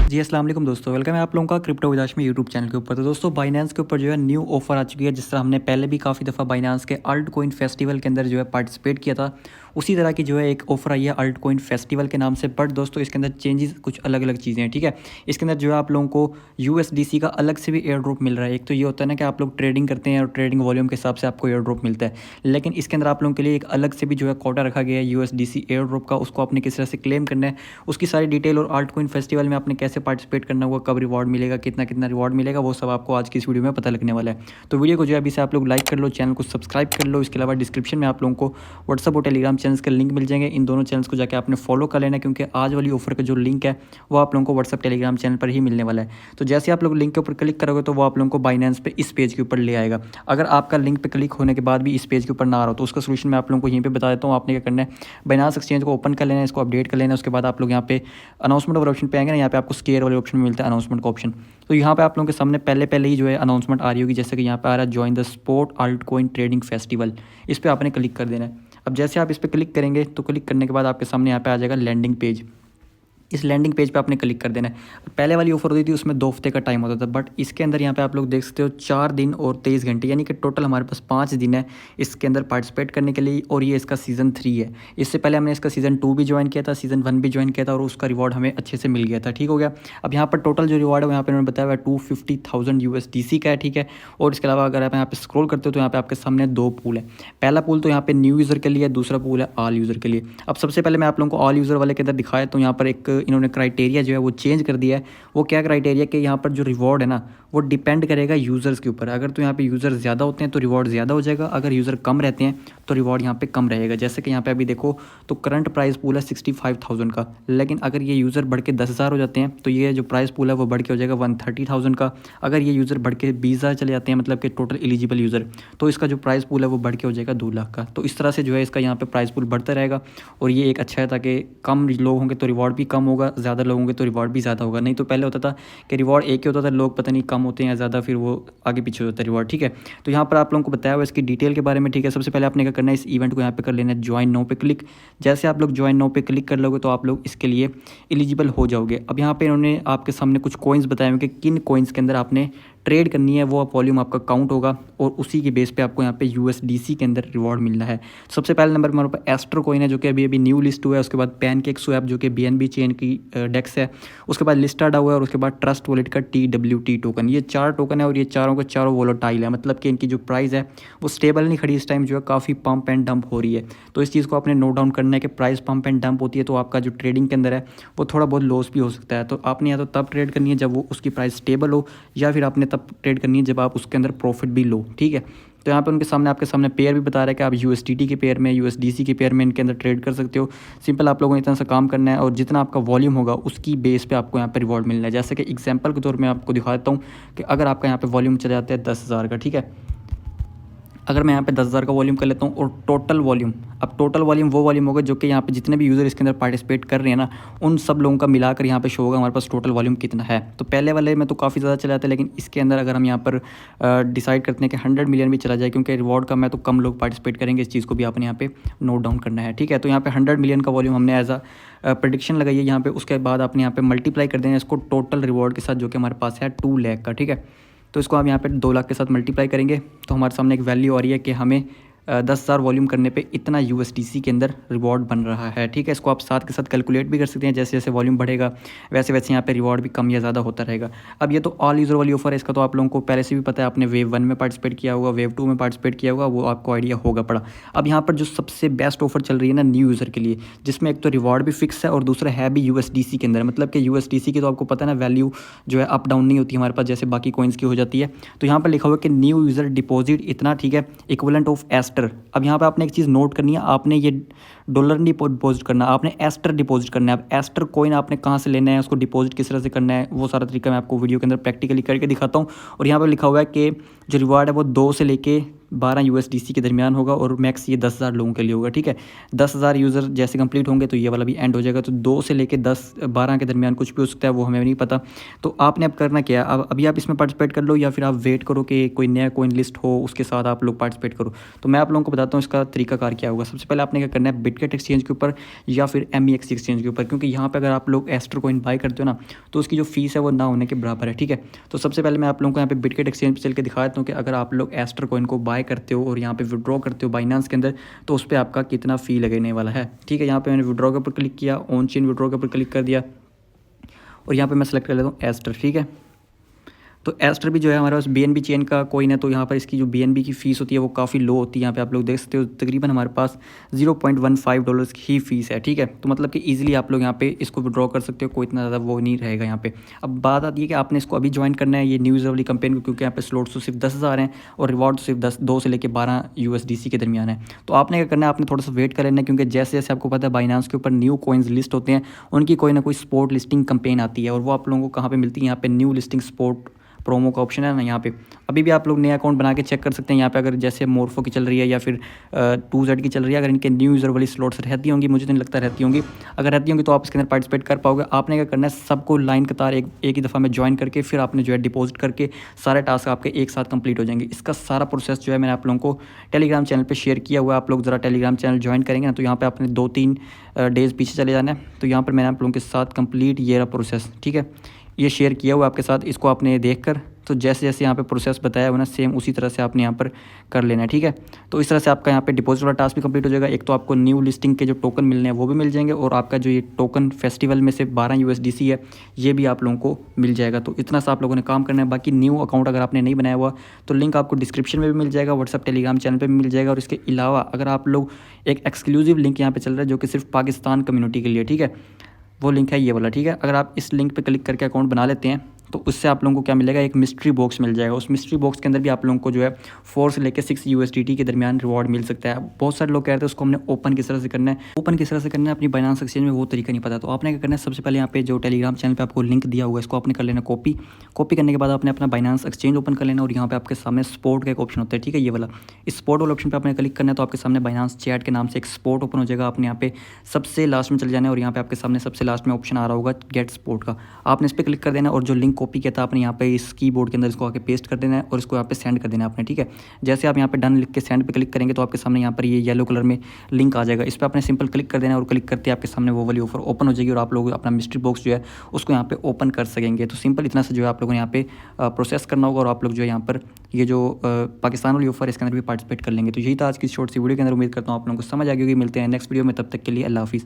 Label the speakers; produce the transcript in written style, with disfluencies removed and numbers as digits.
Speaker 1: जी अस्सलाम वालेकुम दोस्तों, वेलकम है आप लोगों का क्रिप्टो विदाश में यूट्यूब चैनल के ऊपर। तो दोस्तों बाइनेंस के ऊपर जो है न्यू ऑफर आ चुकी है। जिस तरह हमने पहले भी काफ़ी दफ़ा बाइनेंस के अल्ट कोइन फेस्टिवल के अंदर जो है पार्टिसिपेट किया था, उसी तरह की जो है एक ऑफर आई है अल्ट कोइन फेस्टिवल के नाम से। बट दोस्तों इसके अंदर चेंजेस कुछ अलग अलग चीज़ें हैं, ठीक है। इसके अंदर जो है आप लोगों को यूएसडीसी का अलग से भी एयर ड्रॉप मिल रहा है। एक तो ये होता है ना कि आप लोग ट्रेडिंग करते हैं और ट्रेडिंग वॉल्यूम के हिसाब से आपको एयर ड्रॉप मिलता है, लेकिन इसके अंदर आप लोगों के लिए एक अलग से भी जो है कोटा रखा गया है यूएसडीसी एयर ड्रॉप का। उसको आपने किस तरह से क्लेम करना है, उसकी सारी डिटेल, और अल्ट कोइन फेस्टिवल में आपने कैसे पार्टिसिपेट करना होगा, कब रिवॉर्ड मिलेगा, कितना कितना रिवॉर्ड मिलेगा, वो सब आपको आज की इस वीडियो में पता लगने वाला है। तो वीडियो को जो है अभी से आप लोग लाइक कर लो, चैनल को सब्सक्राइब कर लो। इसके अलावा डिस्क्रिप्शन में आप लोगों को व्हाट्सअप और टेलीग्राम चैनल्स के लिंक मिल जाएंगे। इन दोनों चैनल्स को जाकर आपने फॉलो कर लेना, क्योंकि आज वाली ऑफर का जो लिंक है वो आप लोगों को व्हाट्सअप टेलीग्राम चैनल पर ही मिलने वाला है। तो जैसे आप लोग लिंक के ऊपर क्लिक करोगे तो वो आप लोगों को बाइनेंस पे इस पेज के ऊपर ले आएगा। अगर आपका लिंक पे क्लिक होने के बाद भी इस पेज के ऊपर ना आ रहा हो तो उसका सोल्यूशन मैं आप लोगों को यहीं पे बता देता हूँ। आपने क्या करना है, बाइनेंस एक्सचेंज को ओपन कर लेना है, इसको अपडेट कर लेना है। उसके बाद आप लोग यहाँ पे अनाउंसमेंट वाले ऑप्शन पे आएंगे ना, यहाँ पे आपको स्केयर वाले ऑप्शन में मिलता है अनाउंसमेंट का ऑप्शन। तो यहाँ पे आप लोगों के सामने पहले ही जो है अनाउंसमेंट आ रही होगी, जैसे कि यहाँ पे आ रहा है join the sport altcoin trading festival. इस पर आपने क्लिक कर देना है। अब जैसे आप इस पर क्लिक करेंगे तो क्लिक करने के बाद आपके सामने यहाँ पे आ जाएगा लैंडिंग पेज। इस लैंडिंग पेज पे आपने क्लिक कर देना है। पहले वाली ऑफर होती थी उसमें 2 हफ्ते का टाइम होता था, बट इसके अंदर यहाँ पे आप लोग देख सकते हो 4 दिन और 23 घंटे, यानी कि टोटल हमारे पास 5 दिन है इसके अंदर पार्टिसिपेट करने के लिए। और ये इसका सीज़न 3 है। इससे पहले हमने इसका सीज़न 2 भी ज्वाइन किया था, सीज़न 1 भी ज्वाइन किया था, और उसका रिवॉर्ड हमें अच्छे से मिल गया था, ठीक हो गया। अब यहाँ पर टोटल जो रिवॉर्ड है यहाँ पर उन्होंने बताया हुआ 250,000 यूएसडीसी का है, ठीक है। और इसके अलावा अगर आप यहाँ पे स्क्रॉल करते हो तो यहाँ पे आपके सामने 2 पूल है। पहला पूल तो यहाँ पे न्यू यूज़र के लिए, दूसरा पूल है ऑल यूज़र के लिए। अब सबसे पहले मैं आप लोगों को ऑल यूज़र वाले के अंदर दिखाया तो यहाँ पर एक इन्होंने क्राइटेरिया जो है वो चेंज कर दिया है। वो क्या क्राइटेरिया कि यहाँ पर जो रिवॉर्ड है ना वो डिपेंड करेगा यूज़र्स के ऊपर। अगर तो यहाँ पे यूज़र ज़्यादा होते हैं तो रिवॉर्ड ज़्यादा हो जाएगा, अगर यूज़र कम रहते हैं तो रिवॉर्ड यहाँ पे कम रहेगा। जैसे कि यहाँ पे अभी देखो तो करंट प्राइस पूल है 65,000 का, लेकिन अगर ये यूज़र बढ़ के 10,000 हो जाते हैं तो ये जो प्राइस पूल है वो बढ़ के हो जाएगा 130,000 का। अगर ये यूज़र बढ़ के 20,000 चले जाते हैं, मतलब कि टोटल एलिजिबल यूज़र, तो इसका जो प्राइस पूल है वो बढ़ के हो जाएगा 2 लाख का। तो इस तरह से जो है इसका यहाँ पे प्राइस पूल बढ़ता रहेगा, और ये एक अच्छा है ताकि कम लोग होंगे तो रिवॉर्ड भी कम होगा, ज़्यादा लोग होंगे तो रिवॉर्ड भी ज़्यादा होगा। नहीं तो पहले होता था कि रिवॉर्ड एक ही होता था, लोग पता नहीं कम होते हैं या ज़्यादा, फिर वो आगे पीछे होता है रिवॉर्ड, ठीक है। तो यहाँ पर आप लोगों को बताया हुआ इसकी डिटेल के बारे में, ठीक है। सबसे पहले आपने क्या करना है, इस इवेंट को यहाँ पे कर लेना है ज्वाइन नाउ पे क्लिक। जैसे आप लोग ज्वाइन नाउ पे क्लिक कर लोगे तो आप लोग इसके लिए एलिजिबल हो जाओगे। अब यहाँ पे इन्होंने आपके सामने कुछ कॉइन्स बताए हुए कि किन कॉइन्स के अंदर आपने ट्रेड करनी है, वो वॉल्यूम आपका काउंट होगा, और उसी के बेस पे आपको यहाँ पे यूएसडीसी के अंदर रिवॉर्ड मिलना है। सबसे पहले नंबर पर हमारे पास एस्ट्रो कॉइन है जो कि अभी अभी न्यू लिस्ट हुआ है। उसके बाद पैनकेक स्वैप जो कि बीएनबी चेन की डेक्स है। उसके बाद लिस्टेड हुआ है, और उसके बाद ट्रस्ट वॉलेट का TWT टोकन। ये 4 टोकन है और ये चारों के चारों वोलेटाइल है, मतलब कि इनकी जो प्राइस है वो स्टेबल नहीं खड़ी, इस टाइम जो है काफ़ी पंप एंड डंप हो रही है। तो इस चीज़ को आपने नोट डाउन करना है कि प्राइस पंप एंड डंप होती है तो आपका जो ट्रेडिंग के अंदर है वो थोड़ा बहुत लॉस भी हो सकता है। तो आपने या तो तब ट्रेड करनी है जब वो उसकी प्राइस स्टेबल हो, या फिर आपने तब ट्रेड करनी है जब आप उसके अंदर प्रॉफिट भी लो, ठीक है। तो यहाँ पे उनके सामने आपके सामने पेयर भी बता रहा है कि आप USDT के पेयर में, USDC के पेयर में इनके अंदर ट्रेड कर सकते हो। सिंपल आप लोगों ने इतना सा काम करना है, और जितना आपका वॉल्यूम होगा उसकी बेस पे आपको यहाँ पे रिवॉर्ड मिलना है। जैसे कि एग्जांपल के तौर में आपको दिखा देता हूँ कि अगर आपका यहाँ पे वॉल्यूम चला जाता है 10,000 का, ठीक है। अगर मैं यहाँ पे 10,000 का वॉल्यूम कर लेता हूँ, और टोटल वॉल्यूम, अब टोटल वॉल्यूम वो वॉल्यूम होगा जो कि यहाँ पे जितने भी यूज़र इसके अंदर पार्टिसिपेट कर रहे हैं ना, उन सब लोगों का मिलाकर यहाँ पे शो होगा हमारे पास टोटल वॉल्यूम कितना है। तो पहले वाले में तो काफ़ी ज़्यादा चला जाता है, लेकिन इसके अंदर अगर हम यहाँ पर डिसाइड करते हैं कि 100 मिलियन भी चला जाए, क्योंकि रिवॉर्ड कम है तो कम लोग पार्टिसिपेट करेंगे, इस चीज़ को भी आपने यहाँ पे नोट डाउन करना है, ठीक है। तो यहाँ पे 100 मिलियन का वॉल्यूम हमने एज अ प्रेडिक्शन लगाई है यहाँ पे। उसके बाद आपने यहाँ पे मल्टीप्लाई कर देना है इसको टोटल रिवॉर्ड के साथ, जो कि हमारे पास है 2 लाख का, ठीक है। तो इसको हम यहाँ पे 2 लाख के साथ मल्टीप्लाई करेंगे तो हमारे सामने एक वैल्यू आ रही है कि हमें 10,000 वॉल्यूम करने पे इतना USDC के अंदर रिवॉर्ड बन रहा है, ठीक है। इसको आप साथ के साथ कैलकुलेट भी कर सकते हैं, जैसे जैसे वॉल्यूम बढ़ेगा वैसे वैसे यहाँ पे रिवॉर्ड भी कम या ज़्यादा होता रहेगा। अब ये तो ऑल यूज़र वाली ऑफर है, इसका तो आप लोगों को पहले से भी पता है, आपने वेव 1 में पार्टिसिपेट किया होगा, वेव 2 में पार्टिसिपेट किया होगा, वो आपको आइडिया होगा पड़ा। अब यहाँ पर जो सबसे बेस्ट ऑफर चल रही है ना न्यू यूज़र के लिए, जिसमें एक तो रिवॉर्ड भी फिक्स है और दूसरा है भी USDC के अंदर, मतलब कि USDC की तो आपको पता है ना वैल्यू जो है अप डाउन नहीं होती हमारे पास जैसे बाकी कॉइन्स की हो जाती है। तो यहाँ पर लिखा हुआ है कि न्यू यूज़र डिपॉजिट इतना, ठीक है, इक्विवेलेंट ऑफ एस्टर। अब यहाँ पर आपने एक चीज़ नोट करनी है, आपने ये डॉलर नहीं डिपॉजिट करना, आपने एस्टर डिपॉजिट करना है। अब एस्टर कॉइन आपने कहाँ से लेना है, उसको डिपॉजिट किस तरह से करना है, वो सारा तरीका मैं आपको वीडियो के अंदर प्रैक्टिकली करके दिखाता हूँ। और यहाँ पर लिखा हुआ है कि जो रिवार्ड है वो 2 से लेके 12 यूएसडीसी के दरमियान होगा और मैक्स ये 10,000 लोगों के लिए होगा, ठीक है। 10,000 यूज़र जैसे कंप्लीट होंगे तो ये वाला भी एंड हो जाएगा। तो 2 से लेके 10-12 के दरमियान कुछ भी हो सकता है, वो हमें नहीं पता। तो आपने अब करना क्या है, अब अभी आप इसमें पार्टिसिपेट कर लो या फिर आप वेट करो कि कोई नया कॉइन लिस्ट हो उसके साथ आप लोग पार्टिसिपेट करो। तो मैं आप लोगों को बताता हूँ इसका तरीकाकार क्या होगा। सबसे पहले आपने क्या करना है, बिटगेट एक्सचेंज के ऊपर या फिर MEX एक्सचेंज के ऊपर, क्योंकि यहाँ पे अगर आप लोग एस्टर कॉइन बाय करते हो ना तो उसकी जो फीस है वो ना होने के बराबर है, ठीक है। तो सबसे पहले मैं आप लोगों को यहाँ पे बिटगेट एक्सचेंज पे चल के दिखा देता हूँ कि अगर आप लोग एस्टर कॉइन को बाय करते हो और यहाँ पे विड्रॉ करते हो बाइनेंस के अंदर तो उस पर आपका कितना फ़ी लगने वाला है, ठीक है। यहाँ पे मैंने विड्रॉ के ऊपर क्लिक किया, ऑन चेन विड्रॉ के ऊपर क्लिक कर दिया और यहाँ पे मैं सेलेक्ट कर लेता हूँ एस्टर, ठीक है। तो एस्टर भी जो है हमारे पास BNB चेन का कॉइन है, तो यहाँ पर इसकी जो BNB की फ़ीस होती है वो काफ़ी लो होती है। यहाँ पे आप लोग देख सकते हो तकरीबन हमारे पास $0.15 की ही फ़ीस है, ठीक है। तो मतलब कि ईजिली आप लोग यहाँ पे इसको विड्रॉ कर सकते हो, कोई इतना ज़्यादा वो नहीं रहेगा यहाँ पे। अब बात आती है कि आपने इसको अभी ज्वाइन करना है ये न्यू यूज़र वाली कैंपेन को, क्योंकि यहाँ पे स्लॉट्स तो सिर्फ 10,000 हैं और रिवॉर्ड तो सिर्फ 2 से लेकर 12 USDC के दरमियान है। तो आपने क्या करना है, आपने थोड़ा सा वेट कर लेना है, क्योंकि जैसे जैसे आपको पता है बाइनेंस के ऊपर न्यू कॉइन्स लिस्ट होते हैं उनकी कोई ना कोई स्पॉट लिस्टिंग कैंपेन आती है और वो आप लोगों को कहाँ पे मिलती है, यहाँ पे न्यू लिस्टिंग स्पॉट प्रोमो का ऑप्शन है ना यहाँ पे। अभी भी आप लोग नया अकाउंट बना के चेक कर सकते हैं यहाँ पे, अगर जैसे मोर्फो की चल रही है या फिर 2Z की चल रही है, अगर इनके न्यू यूज़र वाली स्लॉट्स रहती होंगी, मुझे तो नहीं लगता रहती होंगी, अगर रहती होंगी तो आप इसके अंदर पार्टिसिपेट कर पाओगे। आपने क्या करना है, सबको लाइन कतार एक ही दफ़ा में ज्वाइन करके फिर आपने जो है डिपॉजिट करके सारे टास्क आपके एक साथ कंप्लीट हो जाएंगे। इसका सारा प्रोसेस जो है मैंने आप लोगों को टेलीग्राम चैनल पर शेयर किया हुआ है। आप लोग ज़रा टेलीग्राम चैनल ज्वाइन करेंगे ना तो यहाँ पर आपने 2-3 डेज़ पीछे चले जाना है। तो यहाँ पर मैंने आप लोगों के साथ कंप्लीट ये रहा प्रोसेस, ठीक है, ये शेयर किया हुआ आपके साथ। इसको आपने देखकर तो जैसे जैसे यहाँ पे प्रोसेस बताया हुआ ना सेम उसी तरह से आपने यहाँ पर कर लेना है, ठीक है। तो इस तरह से आपका यहाँ पे डिपॉजिट वाला टास्क भी कंप्लीट हो जाएगा। एक तो आपको न्यू लिस्टिंग के जो टोकन मिलने हैं वो भी मिल जाएंगे और आपका जो ये टोकन फेस्टिवल में से 12 USDC है ये भी आप लोगों को मिल जाएगा। तो इतना सा आप लोगों ने काम करना है। बाकी न्यू अकाउंट अगर आपने नहीं बनाया हुआ तो लिंक आपको डिस्क्रिप्शन में भी मिल जाएगा, व्हाट्सअप टेलीग्राम चैनल पर भी मिल जाएगा। और इसके अलावा अगर आप लोग एक एक्सक्लूसिव लिंक यहाँ पर चल रहा है जो कि सिर्फ पाकिस्तान कम्युनिटी के लिए, ठीक है, वो लिंक है ये वाला, ठीक है। अगर आप इस लिंक पे क्लिक करके अकाउंट बना लेते हैं तो उससे आप लोगों को क्या मिलेगा, एक मिस्ट्री बॉक्स मिल जाएगा। उस मिस्ट्री बॉक्स के अंदर भी आप लोगों को जो है 4 से लेकर 6 USDT के दरमियान रिवॉर्ड मिल सकता है। बहुत सारे लोग कह रहे थे उसको हमने ओपन किस तरह से करना है, ओपन किस तरह से करना है अपनी बाइनेंस एक्सचेंज में, वो तरीका नहीं पता। तो आपने क्या करना है, सबसे पहले यहाँ पे जो टेलीग्राम चैनल पे आपको लिंक दिया हुआ है इसको आपने कर लेना कॉपी करने के बाद आपने अपना बाइनेंस एक्सचेंज ओपन कर लेना और यहाँ पे आपके सामने स्पॉट का एक ऑप्शन होता है, ठीक है, ये वाला। इस स्पॉट वाले ऑप्शन पर आपने क्लिक करना है तो आपके सामने बाइनेंस चैट के नाम से एक स्पॉट ओपन हो जाएगा। आपने यहाँ पे सबसे लास्ट में चले जाना है और यहाँ पे आपके सामने सबसे लास्ट में ऑप्शन आ रहा होगा गेट स्पॉट का, आपने इस पर क्लिक कर देना और जो लिंक कॉपी किया था आपने यहाँ पे इस कीबोर्ड के अंदर इसको आके पेस्ट कर देना है और इसको यहाँ पे सेंड कर देना है आपने, ठीक है। जैसे आप यहाँ पे डन लिख के सेंड पे क्लिक करेंगे तो आपके सामने यहाँ पर ये येलो कलर में लिंक आ जाएगा। इस पर आपने सिंपल क्लिक कर देना है और क्लिक करते आपके सामने वो वाली ऑफर ओपन हो जाएगी और आप लोग अपना मिस्ट्री बॉक्स जो है उसको यहाँ पे ओपन कर सकेंगे। तो सिंपल इतना से जो है आप लोगों ने यहाँ पे प्रोसेस करना होगा और आप लोग जो है यहाँ पर ये जो पाकिस्तान वाली ऑफर इसके अंदर भी पार्टिसिपेट कर लेंगे। तो यही था आज की शॉर्ट सी वीडियो के अंदर। उम्मीद करता हूँ आप लोगों को समझ आ गई होगी। मिलते हैं नेक्स्ट वीडियो में, तब तक के लिए अल्लाह हाफिज़।